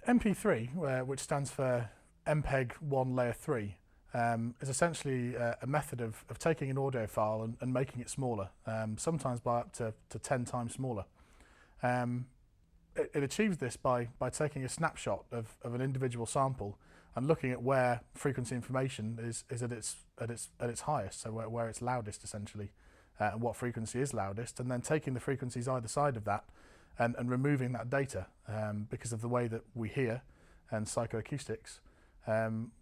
MP3, which stands for MPEG-1 Layer 3, is essentially a method of taking an audio file and making it smaller, sometimes by up to 10 times smaller. It achieves this by taking a snapshot of an individual sample and looking at where frequency information is at its highest, so where it's loudest essentially, and what frequency is loudest, and then taking the frequencies either side of that and removing that data, because of the way that we hear and psychoacoustics.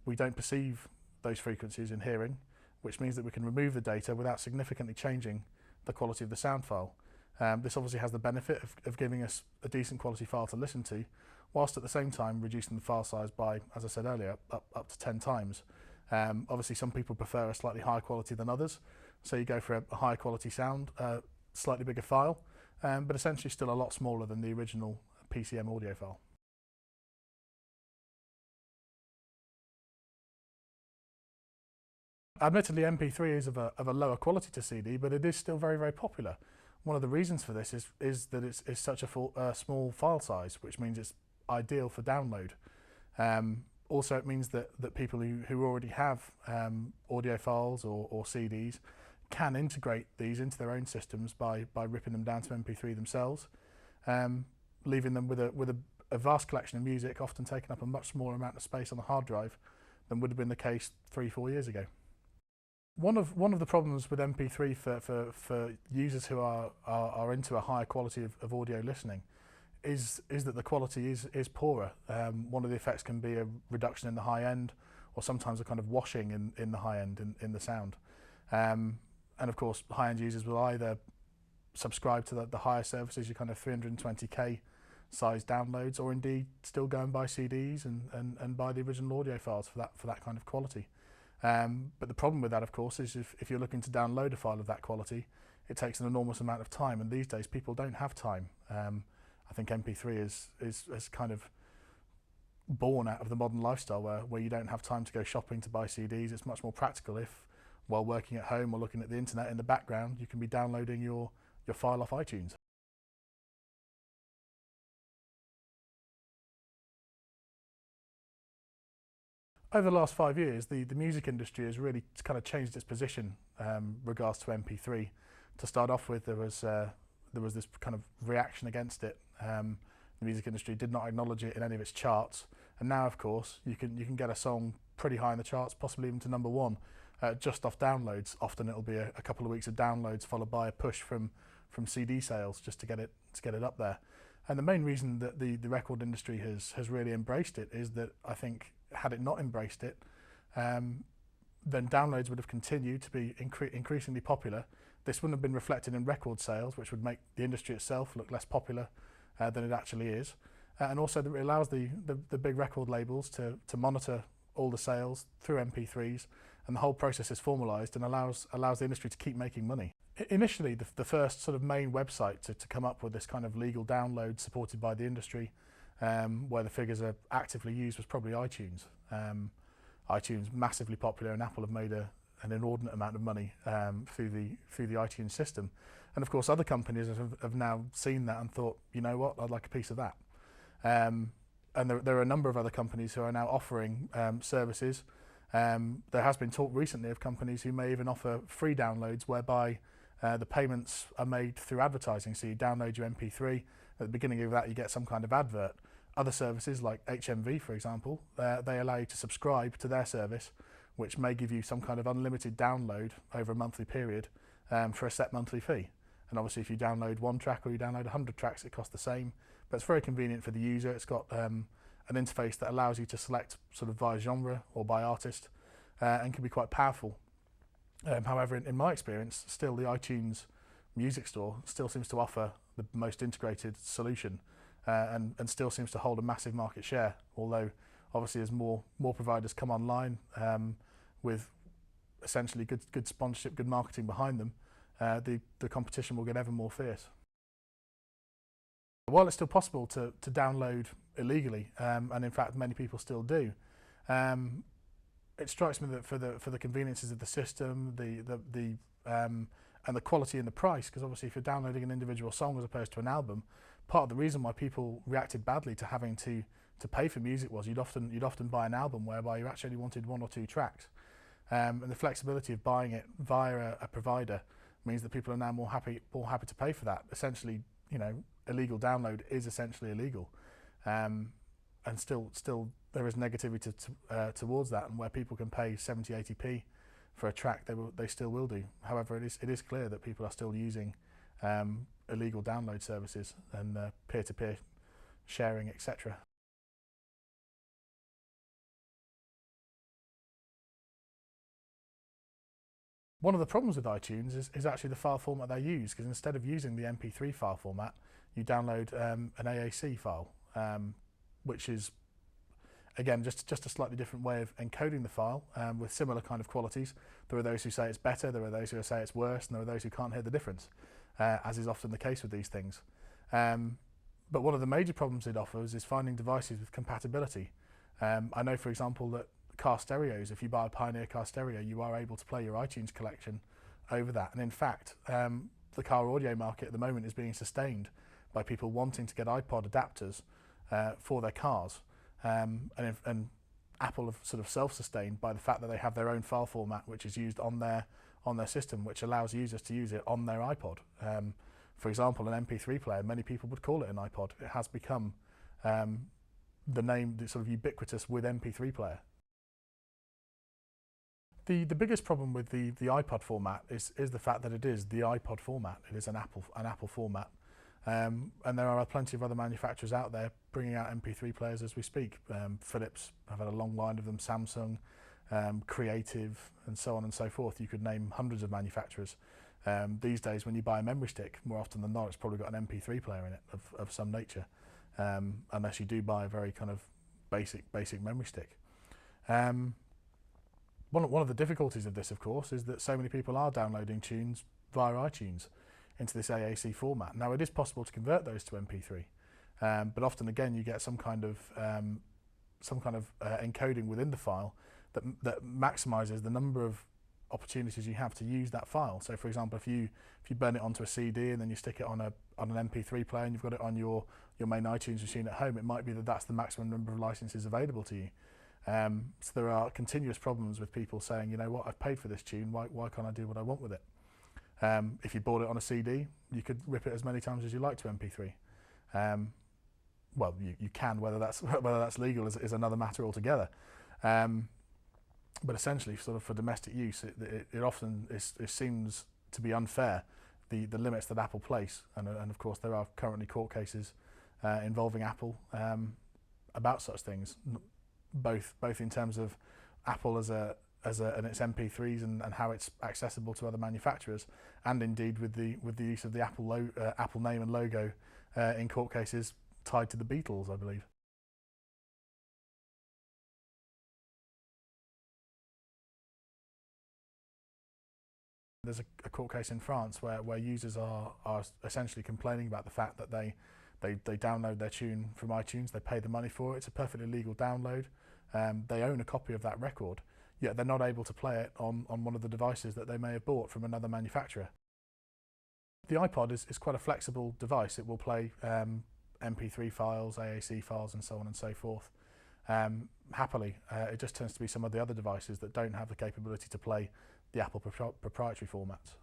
We don't perceive those frequencies in hearing, which means that we can remove the data without significantly changing the quality of the sound file. This obviously has the benefit of giving us a decent quality file to listen to, whilst at the same time reducing the file size by, as I said earlier, up to 10 times. Obviously some people prefer a slightly higher quality than others, so you go for a higher quality sound, slightly bigger file, but essentially still a lot smaller than the original PCM audio file. Admittedly, MP3 is of a lower quality to CD, but it is still very, very popular. One of the reasons for this is that it's such a small file size, which means it's ideal for download. Also, it means that people who already have audio files or CDs can integrate these into their own systems by ripping them down to MP3 themselves, leaving them with a vast collection of music, often taking up a much smaller amount of space on the hard drive than would have been the case 3-4 years ago. One of the problems with MP3 for users who are into a higher quality of audio listening is that the quality is poorer. One of the effects can be a reduction in the high end, or sometimes a kind of washing in the high end in the sound. And of course, high end users will either subscribe to the higher services, your kind of 320k size downloads, or indeed still go and buy CDs and buy the original audio files for that kind of quality. But the problem with that, of course, is if you're looking to download a file of that quality, it takes an enormous amount of time, and these days people don't have time. I think MP3 is kind of born out of the modern lifestyle where you don't have time to go shopping to buy CDs. It's much more practical if, while working at home or looking at the internet in the background, you can be downloading your file off iTunes. Over the last 5 years, the music industry has really kind of changed its position regards to MP3. To start off with, there was this kind of reaction against it. The music industry did not acknowledge it in any of its charts, and now, of course, you can get a song pretty high in the charts, possibly even to #1, just off downloads. Often it'll be a couple of weeks of downloads followed by a push from CD sales just to get it up there. And the main reason that the record industry has really embraced it is that, I think, had it not embraced it, then downloads would have continued to be increasingly popular. This wouldn't have been reflected in record sales, which would make the industry itself look less popular than it actually is. And also that it allows the big record labels to monitor all the sales through MP3s, and the whole process is formalised and allows the industry to keep making money. Initially, the first sort of main website to come up with this kind of legal download supported by the industry, where the figures are actively used, was probably iTunes. iTunes massively popular, and Apple have made an inordinate amount of money through the iTunes system. And of course, other companies have now seen that and thought, you know what, I'd like a piece of that. And there are a number of other companies who are now offering services. There has been talk recently of companies who may even offer free downloads, whereby the payments are made through advertising. So you download your MP3, at the beginning of that you get some kind of advert. Other services like HMV, for example, they allow you to subscribe to their service, which may give you some kind of unlimited download over a monthly period for a set monthly fee. And obviously if you download 1 track or you download 100 tracks, it costs the same, but it's very convenient for the user. It's got an interface that allows you to select sort of via genre or by artist, and can be quite powerful. However, in my experience, still the iTunes music store still seems to offer the most integrated solution, and still seems to hold a massive market share, although obviously as more providers come online with essentially good sponsorship, good marketing behind them, the competition will get ever more fierce. While it's still possible to download illegally, and in fact many people still do, it strikes me that for the conveniences of the system, and the quality and the price, because obviously if you're downloading an individual song as opposed to an album, part of the reason why people reacted badly to having to to pay for music was you'd often buy an album whereby you actually wanted 1 or 2 tracks, and the flexibility of buying it via a provider means that people are now more happy to pay for that. Essentially, you know, illegal download is essentially illegal, and still there is negativity towards that, and where people can pay 70-80p for a track, they still will do. However, it is clear that people are still using illegal download services and peer-to-peer sharing, etc. One of the problems with iTunes is actually the file format they use, because instead of using the MP3 file format, you download an AAC file, which is, again, just a slightly different way of encoding the file with similar kind of qualities. There are those who say it's better, there are those who say it's worse, and there are those who can't hear the difference, as is often the case with these things. But one of the major problems it offers is finding devices with compatibility. I know, for example, that car stereos, if you buy a Pioneer car stereo, you are able to play your iTunes collection over that. And in fact, the car audio market at the moment is being sustained by people wanting to get iPod adapters for their cars. And Apple have sort of self-sustained by the fact that they have their own file format, which is used on their system, which allows users to use it on their iPod. For example, an MP3 player, many people would call it an iPod. It has become the name, the sort of ubiquitous with MP3 player. The biggest problem with the iPod format is the fact that it is the iPod format. It is an Apple format, and there are plenty of other manufacturers out there bringing out MP3 players as we speak. Philips have had a long line of them, Samsung, Creative, and so on and so forth. You could name hundreds of manufacturers. These days, when you buy a memory stick, more often than not, it's probably got an MP3 player in it of some nature, unless you do buy a very kind of basic memory stick. One of the difficulties of this, of course, is that so many people are downloading tunes via iTunes into this AAC format. Now, it is possible to convert those to MP3, but often again you get some kind of encoding within the file that maximises the number of opportunities you have to use that file. So, for example, if you burn it onto a CD and then you stick it on an MP3 player and you've got it on your main iTunes machine at home, it might be that that's the maximum number of licenses available to you. So there are continuous problems with people saying, you know what, I've paid for this tune, why can't I do what I want with it? If you bought it on a CD, you could rip it as many times as you like to MP3. Well, you can, whether that's legal is another matter altogether. But essentially, sort of for domestic use, it often seems to be unfair, the limits that Apple place, and of course there are currently court cases involving Apple about such things. Both in terms of Apple and its MP3s and how it's accessible to other manufacturers, and indeed with the use of the Apple name and logo in court cases tied to the Beatles, I believe. There's a court case in France where users are essentially complaining about the fact that they download their tune from iTunes, they pay the money for it, it's a perfectly legal download. They own a copy of that record, yet they're not able to play it on one of the devices that they may have bought from another manufacturer. The iPod is quite a flexible device. It will play MP3 files, AAC files, and so on and so forth. Happily, it just tends to be some of the other devices that don't have the capability to play the Apple proprietary formats.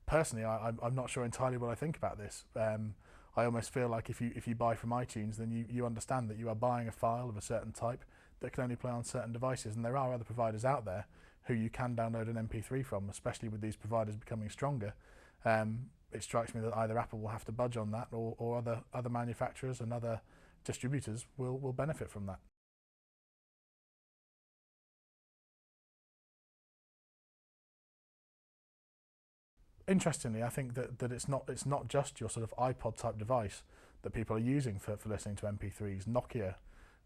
Personally, I'm not sure entirely what I think about this. I almost feel like if you buy from iTunes, then you understand that you are buying a file of a certain type that can only play on certain devices, and there are other providers out there who you can download an MP3 from, especially with these providers becoming stronger. It strikes me that either Apple will have to budge on that, or other manufacturers and other distributors will benefit from that. Interestingly, I think that it's not just your sort of iPod type device that people are using for listening to MP3s. Nokia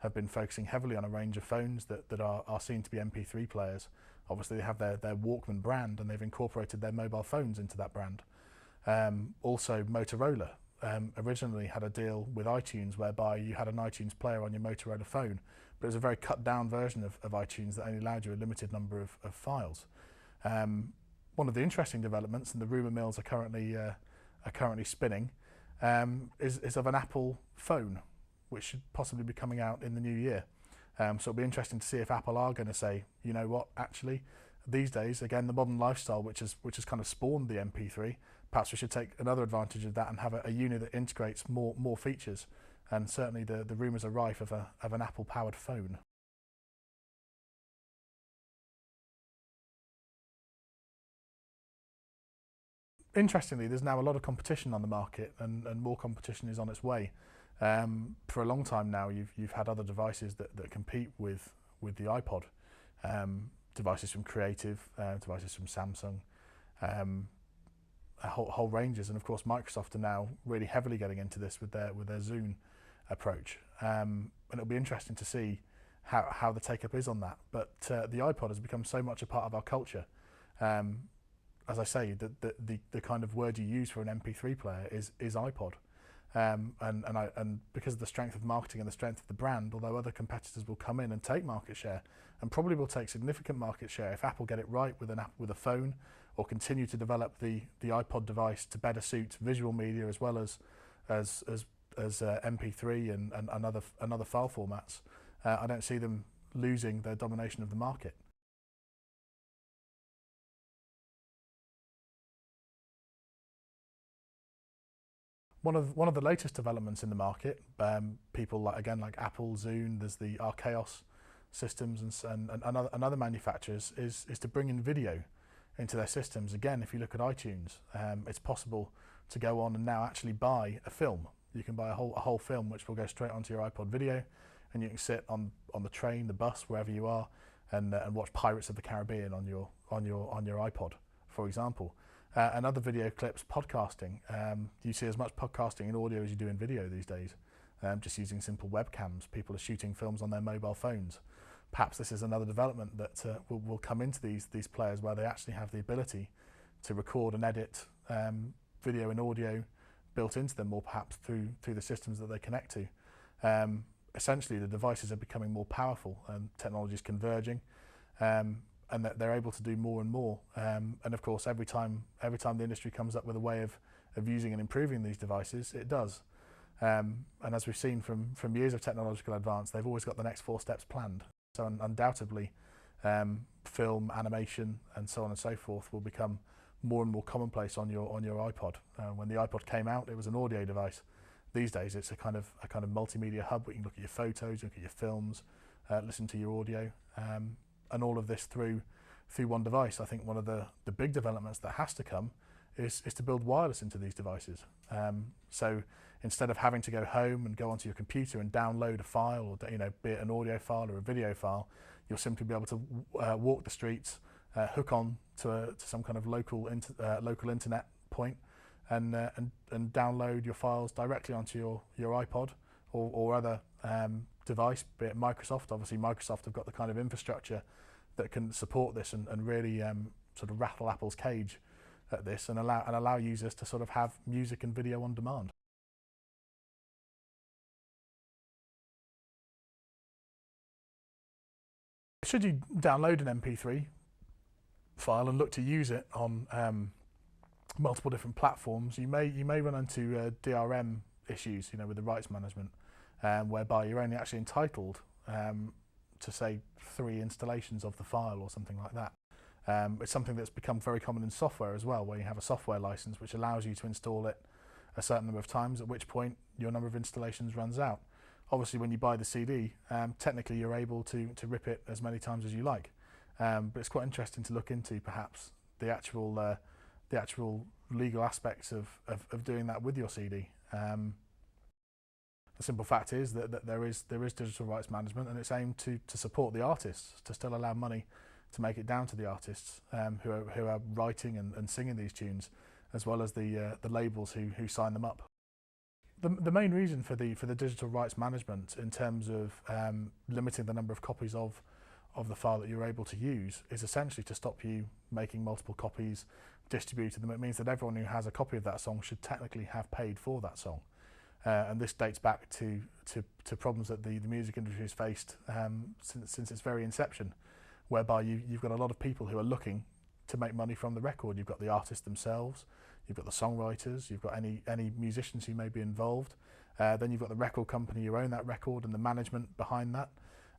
have been focusing heavily on a range of phones that are seen to be MP3 players. Obviously, they have their Walkman brand, and they've incorporated their mobile phones into that brand. Also, Motorola originally had a deal with iTunes whereby you had an iTunes player on your Motorola phone, but it was a very cut down version of iTunes that only allowed you a limited number of files. One of the interesting developments, and the rumour mills are currently spinning, is of an Apple phone, which should possibly be coming out in the new year. So it'll be interesting to see if Apple are going to say, you know what, actually, these days, again, the modern lifestyle, which has kind of spawned the MP3, perhaps we should take another advantage of that and have a unit that integrates more features. And certainly the rumours are rife of an Apple-powered phone. Interestingly, there's now a lot of competition on the market, and more competition is on its way. For a long time now, you've had other devices that compete with the iPod, devices from Creative, devices from Samsung, a whole ranges, and of course Microsoft are now really heavily getting into this with their Zune approach, and it'll be interesting to see how the take-up is on that. But the iPod has become so much a part of our culture. As I say, the kind of word you use for an MP3 player is iPod, and because of the strength of marketing and the strength of the brand, although other competitors will come in and take market share, and probably will take significant market share if Apple get it right with a phone, or continue to develop the iPod device to better suit visual media as well as MP3 and other file formats. I don't see them losing their domination of the market. One of the latest developments in the market, people like Apple, Zune, there's the Archaeos systems and other manufacturers, is to bring in video into their systems. Again, if you look at iTunes, it's possible to go on and now actually buy a film. You can buy a whole film which will go straight onto your iPod video, and you can sit on the train, the bus, wherever you are, and watch Pirates of the Caribbean on your iPod, for example. And other video clips, podcasting. You see as much podcasting in audio as you do in video these days, just using simple webcams. People are shooting films on their mobile phones. Perhaps this is another development that will come into these players, where they actually have the ability to record and edit video and audio built into them, or perhaps through the systems that they connect to. Essentially, the devices are becoming more powerful, and technology is converging. And that they're able to do more and more. And of course, every time the industry comes up with a way of using and improving these devices, it does. And as we've seen from years of technological advance, they've always got the next 4 steps planned. So undoubtedly, film, animation, and so on and so forth will become more and more commonplace on your iPod. When the iPod came out, it was an audio device. These days, it's a kind of multimedia hub where you can look at your photos, look at your films, listen to your audio. And all of this through one device. I think one of the big developments that has to come is to build wireless into these devices. So instead of having to go home and go onto your computer and download a file, or be it an audio file or a video file, you'll simply be able to walk the streets, hook on to some kind of local internet point, and download your files directly onto your iPod or other device, be it Microsoft. Obviously, Microsoft have got the kind of infrastructure that can support this and really sort of rattle Apple's cage at this, and allow users to sort of have music and video on demand. Should you download an MP3 file and look to use it on multiple different platforms, you may run into DRM issues, with the rights management. Whereby you're only actually entitled to say 3 installations of the file or something like that. It's something that's become very common in software as well, where you have a software license which allows you to install it a certain number of times, at which point your number of installations runs out. Obviously, when you buy the CD, technically you're able to rip it as many times as you like, but it's quite interesting to look into perhaps the actual legal aspects of doing that with your CD. The simple fact is that there is digital rights management, and it's aimed to support the artists, to still allow money to make it down to the artists who are writing and singing these tunes, as well as the labels who sign them up. The main reason for the digital rights management, in terms of limiting the number of copies of the file that you're able to use, is essentially to stop you making multiple copies, distributing them. It means that everyone who has a copy of that song should technically have paid for that song. And this dates back to problems that the music industry has faced since its very inception, whereby you've got a lot of people who are looking to make money from the record. You've got the artists themselves, you've got the songwriters, you've got any musicians who may be involved, Then you've got the record company who own that record and the management behind that.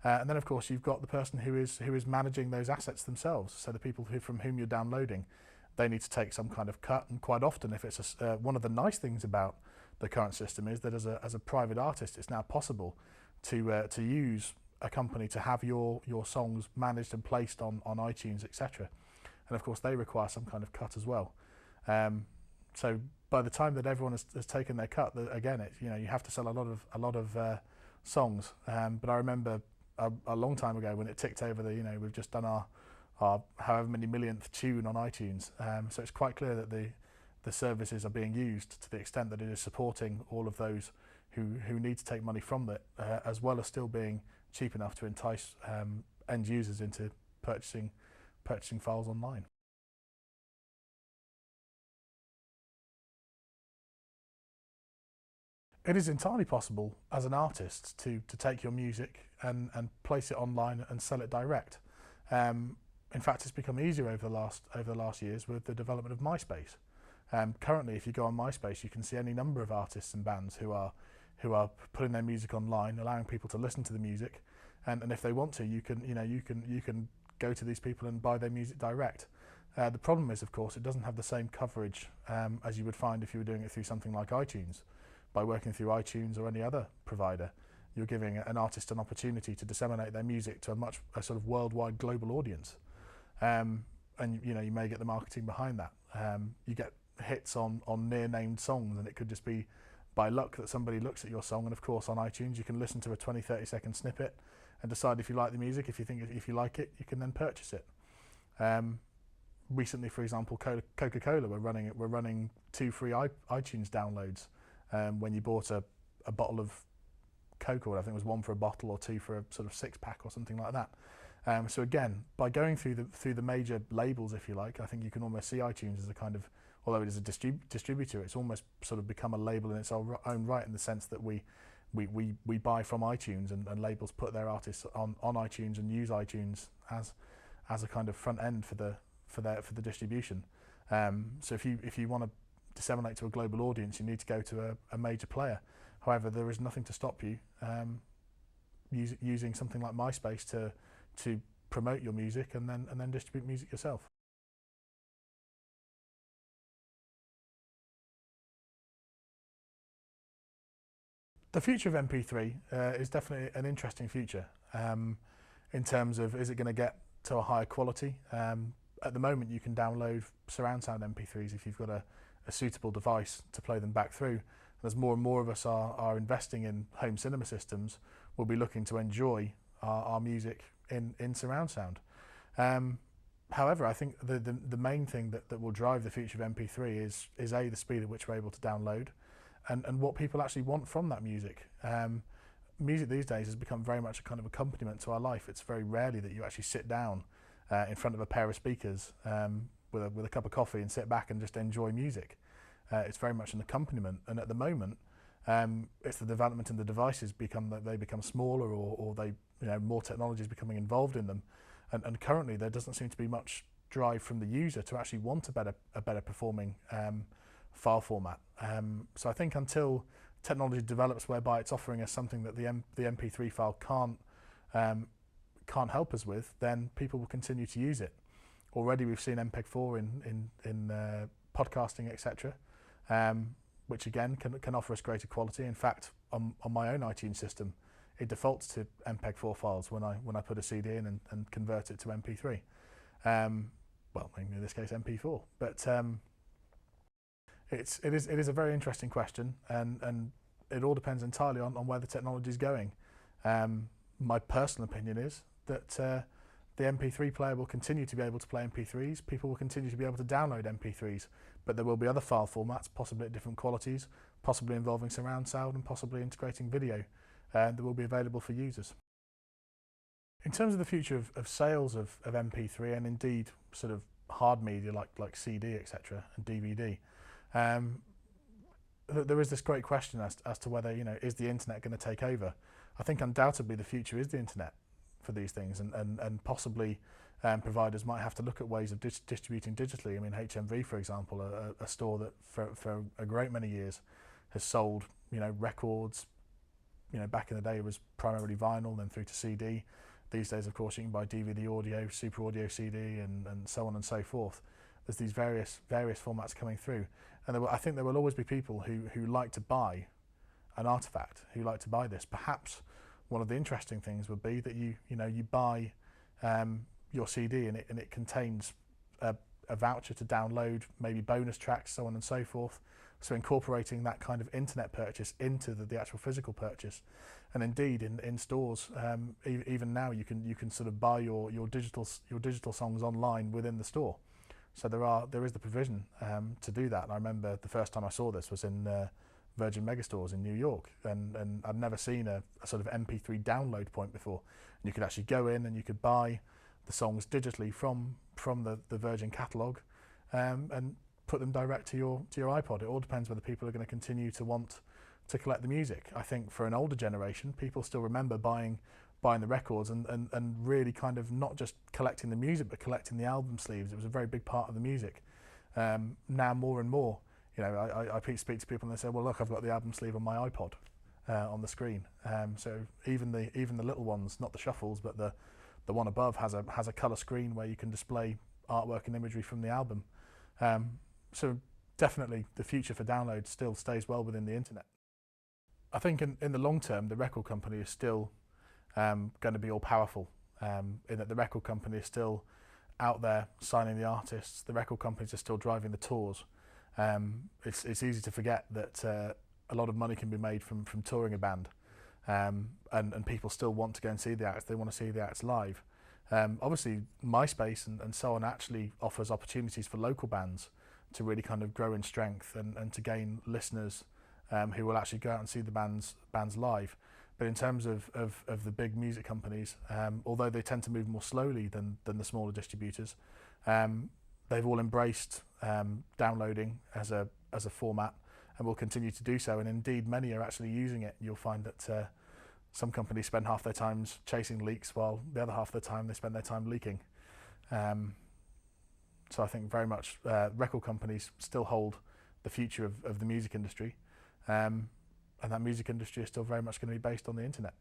And then of course you've got the person who is managing those assets themselves. So the people from whom you're downloading, they need to take some kind of cut. And quite often, if it's one of the nice things about the current system is that as a private artist, it's now possible to use a company to have your songs managed and placed on iTunes, etc. And of course, they require some kind of cut as well. So by the time that everyone has taken their cut, again, you have to sell a lot of songs. But I remember a long time ago when it ticked over we've just done our however many millionth tune on iTunes. So it's quite clear that the services are being used to the extent that it is supporting all of those who need to take money from it, as well as still being cheap enough to entice end users into purchasing files online. It is entirely possible as an artist to take your music and place it online and sell it direct. In fact, it's become easier over the last years with the development of MySpace. Currently, if you go on MySpace, you can see any number of artists and bands who are putting their music online, allowing people to listen to the music, and if they want to, you can go to these people and buy their music direct. The problem is, of course, it doesn't have the same coverage as you would find if you were doing it through something like iTunes. By working through iTunes or any other provider, you're giving an artist an opportunity to disseminate their music to a sort of worldwide global audience, and you may get the marketing behind that. You get hits on near named songs, and it could just be by luck that somebody looks at your song. And of course, on iTunes, you can listen to a 20-30 second snippet and decide if you like the music. If you like it, you can then purchase it. Recently, for example, Coca-Cola were running 2 free iTunes downloads. When you bought a bottle of Coke, or I think it was 1 for a bottle or 2 for a sort of 6-pack or something like that. So again, by going through the major labels, if you like, I think you can almost see iTunes as a kind of, although it is a distributor, it's almost sort of become a label in its own right, in the sense that we buy from iTunes, and labels put their artists on iTunes and use iTunes as a kind of front end for the distribution. So if you want to disseminate to a global audience, you need to go to a major player. However, there is nothing to stop you using something like MySpace to promote your music and then distribute music yourself. The future of MP3 is definitely an interesting future in terms of, is it going to get to a higher quality? At the moment, you can download surround sound MP3s if you've got a suitable device to play them back through. As more and more of us are investing in home cinema systems, we'll be looking to enjoy our music in surround sound. However, I think the main thing that will drive the future of MP3 is A, the speed at which we're able to download, and what people actually want from that music. Music these days has become very much a kind of accompaniment to our life. It's very rarely that you actually sit down in front of a pair of speakers with a cup of coffee and sit back and just enjoy music. It's very much an accompaniment, and at the moment, it's the development in the devices become smaller, or they more technology is becoming involved in them, and currently there doesn't seem to be much drive from the user to actually want a better performing file format. So I think until technology develops whereby it's offering us something that the MP3 file can't help us with, then people will continue to use it. Already we've seen MPEG-4 in podcasting, etc., which again can offer us greater quality. In fact, on my own iTunes system, it defaults to MPEG-4 files when I put a CD in and convert it to MP3. Well, in this case, MP4. But it is a very interesting question, and it all depends entirely on where the technology is going. My personal opinion is that the MP3 player will continue to be able to play MP3s. People will continue to be able to download MP3s, but there will be other file formats, possibly at different qualities, possibly involving surround sound and possibly integrating video, that will be available for users. In terms of the future of sales of MP3, and indeed sort of hard media like CD, etc., and DVD, there is this great question as to whether, is the internet going to take over? I think undoubtedly the future is the internet for these things, and possibly providers might have to look at ways of distributing digitally. I mean, HMV, for example, a store that for a great many years has sold records, back in the day it was primarily vinyl, then through to CD. These days, of course, you can buy DVD audio, Super Audio CD, and so on and so forth. There's these various formats coming through, and I think there will always be people who like to buy an artifact, who like to buy this. Perhaps one of the interesting things would be that you buy your CD and it contains a voucher to download maybe bonus tracks, so on and so forth. So incorporating that kind of internet purchase into the actual physical purchase. And indeed in stores, even now you can sort of buy your digital songs online within the store. So there is the provision to do that. And I remember the first time I saw this was in Virgin Megastores in New York, and I'd never seen a sort of MP3 download point before. And you could actually go in and you could buy the songs digitally from the Virgin catalogue, and put them direct to your iPod. It all depends whether people are going to continue to want to collect the music. I think for an older generation, people still remember buying the records and really kind of not just collecting the music, but collecting the album sleeves. It was a very big part of the music. Now more and more, I speak to people and they say, well, look, I've got the album sleeve on my iPod on the screen. So even the little ones, not the shuffles, but the one above has a colour screen where you can display artwork and imagery from the album. So definitely the future for download still stays well within the internet. I think in the long term, the record company is still going to be all powerful, in that the record company is still out there signing the artists. The record companies are still driving the tours. It's easy to forget that a lot of money can be made from touring a band, and people still want to go and see the acts. They want to see the acts live. Obviously, MySpace and so on actually offers opportunities for local bands to really kind of grow in strength and to gain listeners who will actually go out and see the bands live. But in terms of the big music companies, although they tend to move more slowly than the smaller distributors, they've all embraced downloading as a format and will continue to do so. And indeed, many are actually using it. You'll find that some companies spend half their time chasing leaks, while the other half of the time they spend their time leaking. So I think very much record companies still hold the future of the music industry, and that music industry is still very much going to be based on the internet.